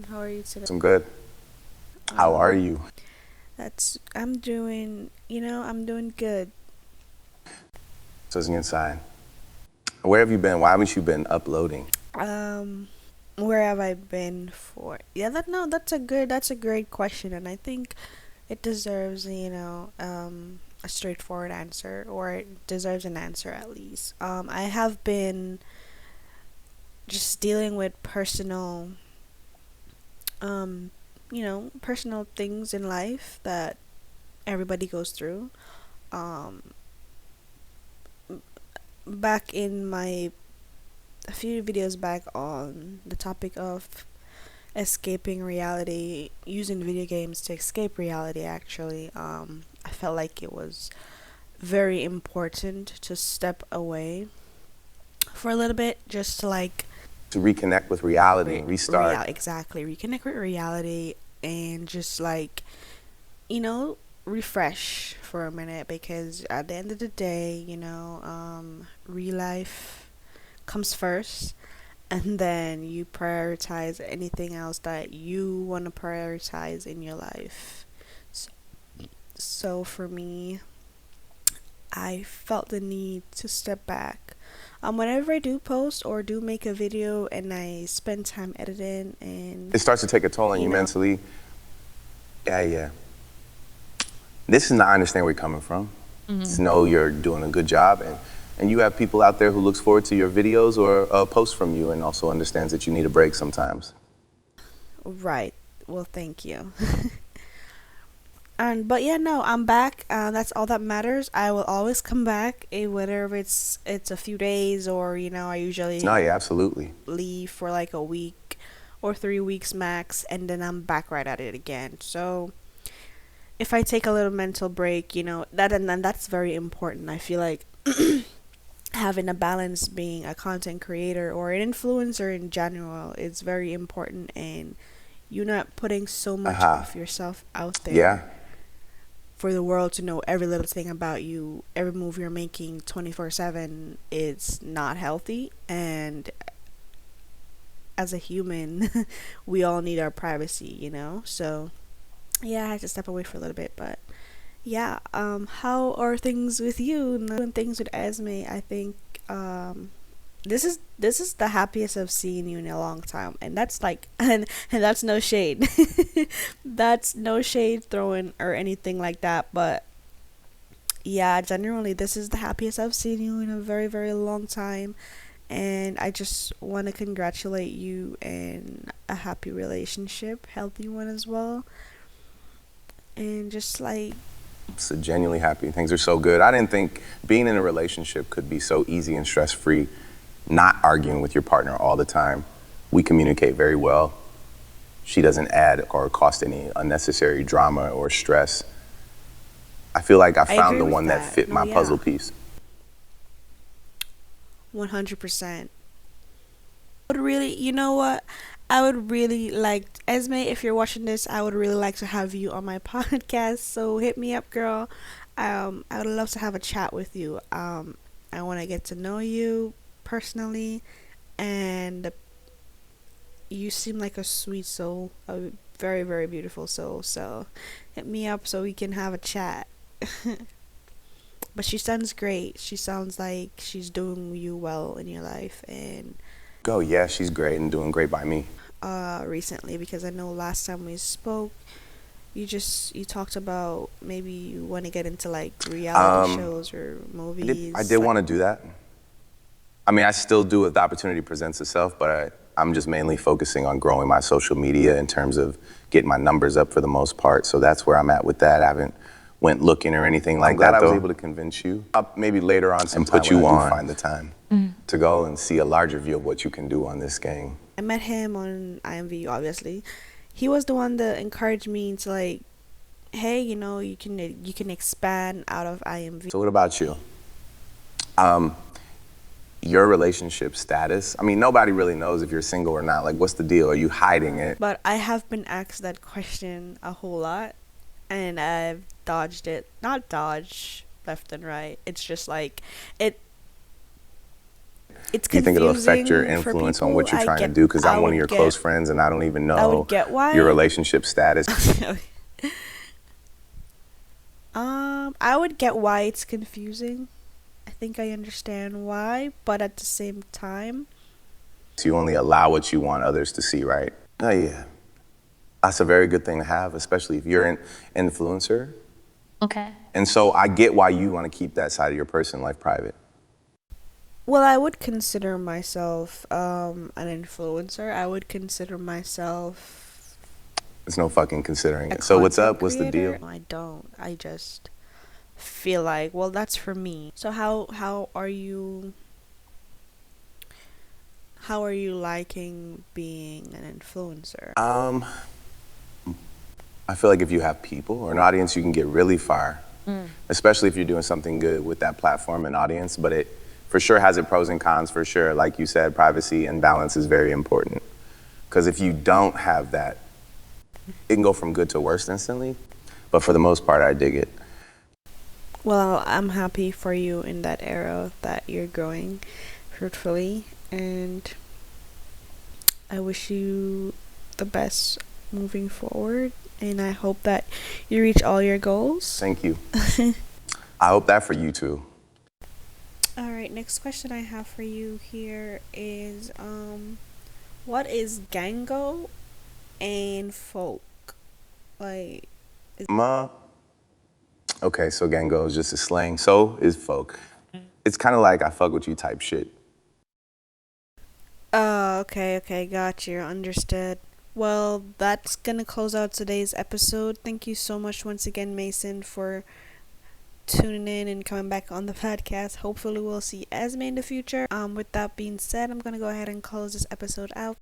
How are you today? I'm good. How are Um, you? I'm doing good. So it's inside. Where have you been? Why haven't you been uploading? Um, where have I been for? Yeah, that's a great question, and I think it deserves, a straightforward answer, or it deserves an answer at least. I have been just dealing with um, personal things in life that everybody goes through. Um, back in my a few videos back on the topic of escaping reality, using video games to escape reality, actually, I felt like it was very important to step away for a little bit, just to like To reconnect with reality and restart. exactly reconnect with reality, and just like, you know refresh for a minute, because at the end of the day, real life comes first, and then you prioritize anything else that you want to prioritize in your life. So, so for me, I felt the need to step back. Whenever I do post or do make a video and I spend time editing and, It starts to take a toll on you you know, mentally. Yeah, yeah. This is not, I understand where you're coming from. hmm To know you're doing a good job, and you have people out there who looks forward to your videos or a post from you and also understands that you need a break sometimes. right. Well, thank you. And but yeah, no, I'm back. That's all that matters. I will always come back, whether it's a few days, or I No, usually yeah, absolutely. leave for like a week or 3 weeks max, and then I'm back right at it again. So if I take a little mental break, that, and then that's very important. I feel like having a balance, being a content creator or an influencer in general, is very important, and you're not putting so much Aha. of yourself out Yeah. there for the world to know every little thing about you, every move you're making 24/7. It's not healthy, and as a human, we all need our privacy. So, yeah, I had to step away for a little bit, but yeah, how are things with you? And things with Esme, I think this is the happiest I've seen you in a long time, and that's like, and that's no shade. That's no shade throwing or anything like that, but yeah, generally this is the happiest I've seen you in a very, very long time, and I just want to congratulate you in a happy relationship, healthy one as well, and just like, So genuinely happy. Things are so good. I didn't think being in a relationship could be so easy and stress free, not arguing with your partner all the time. We communicate very well. She doesn't add or cost any unnecessary drama or stress. I feel like I I found agree the with one that that. fit No, my puzzle yeah, piece. 100%. Would really, you know what? I would really like, Esme, if you're watching this, I would really like to have you on my podcast. So hit me up, girl. I would love to have a chat with you. I want to get to know you personally, and you seem like a sweet soul, a very, very beautiful soul. So hit me up so we can have a chat. But she sounds great. She sounds like she's doing you well in your life, and Go, yeah, she's great and doing great by me. recently, because I know last time we spoke, you talked about maybe you want to get into like reality Um, shows or I movies. did Like, want to do that. I mean, I still do if the opportunity presents itself, but I'm just mainly focusing on growing my social media in terms of getting my numbers up for the most part. So that's where I'm at with that. I haven't went looking or anything like that. I was able to convince you. Maybe later on and put you on. Find the time to go and see a larger view of what you can do on this game. I met him on IMV, obviously. He was the one that encouraged me to like, hey, you can expand out of IMV. So what about you? Um, your relationship status? I mean, nobody really knows if you're single or not. Like, what's the deal? Are you hiding it? But I have been asked that question a whole lot, and I've dodged it. Not dodge left and right. It's just like it it's Do you think it'll affect your confusing for influence on people. what you're trying to do? Because I'm one of your close friends and I don't even I would know get your why. relationship status. I would get why it's confusing. I think I understand why, but at the same time, You only allow what you want others to see, right? Oh, yeah. That's a very good thing to have, especially if you're an influencer. Okay. And so I get why you want to keep that side of your personal life private. well, I would consider myself an influencer. I would consider myself There's no fucking considering a it. So what's content up? What's the creator. deal? I don't. I just feel like, well, that's for me. So how are you liking being an influencer? I feel like if you have people or an audience, you can get really far, especially if you're doing something good with that platform and audience. But it for sure has its pros and cons, for sure. Like you said, privacy and balance is very important. Because if you don't have that, it can go from good to worse instantly. But for the most part, I dig it. Well, I'm happy for you in that era that you're growing fruitfully, and I wish you the best moving forward, and I hope that you reach all your goals. Thank you. I hope that for you too. All right, next question I have for you here is what is ganggo and folk? Like Ma, okay, so ganggo is just a slang. So is folk. It's kind of like I fuck with you type shit. okay, got you, understood. Well, that's gonna close out today's episode. Thank you so much once again, Mason, for tuning in and coming back on the podcast. Hopefully we'll see Esme in the future. With that being said, I'm gonna go ahead and close this episode out.